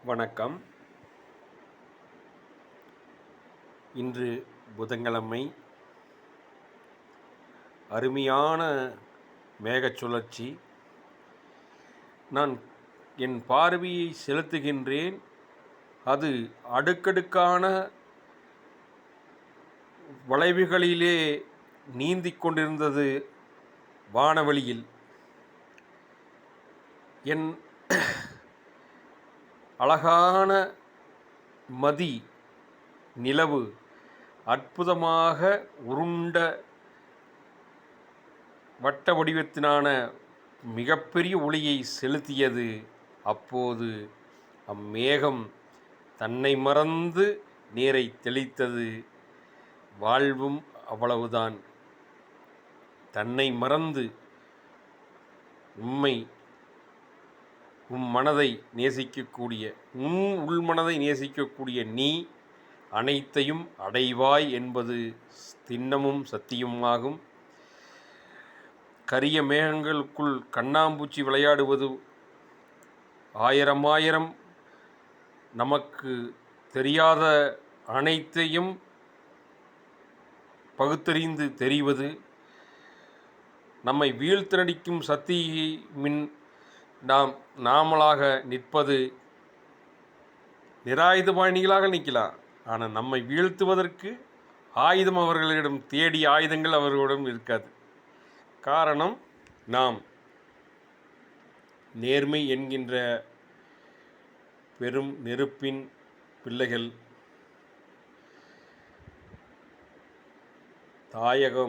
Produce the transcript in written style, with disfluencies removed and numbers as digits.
வணக்கம். இன்று புதன்கிழமை. அருமையான மேகச் சுழற்சி. நான் என் பார்வையை செலுத்துகின்றேன். அது அடுக்கடுக்கான வளைவுகளிலே நீந்திக் கொண்டிருந்தது வானவெளியில். என் அழகான மதி நிலவு அற்புதமாக உருண்ட வட்ட வடிவத்திலான மிகப்பெரிய ஒளியை செலுத்தியது. அப்போது அம்மேகம் தன்னை மறந்து நீரை தெளித்தது. வாழ்வும் அவ்வளவுதான். தன்னை மறந்து உம் மனதை நேசிக்கக்கூடிய, உள்மனதை நேசிக்கக்கூடிய நீ அனைத்தையும் அடைவாய் என்பது திண்ணமும் சத்தியமாகும். கரிய மேகங்களுக்குள் கண்ணாம்பூச்சி விளையாடுவது ஆயிரம் நமக்கு தெரியாத அனைத்தையும் பகுத்தறிந்து தெரிவது, நம்மை வீழ்த்தடிக்கும் சக்தியை நாமளாக நிற்பது. நிராயுதபாணிகளாக நிற்கலாம், ஆனால் நம்மை வீழ்த்துவதற்கு ஆயுதம் அவர்களிடம் தேடிய ஆயுதங்கள் அவர்களிடம் இருக்காது. காரணம், நாம் நேர்மை என்கின்ற பெரும் நெருப்பின் பிள்ளைகள். தாயகம்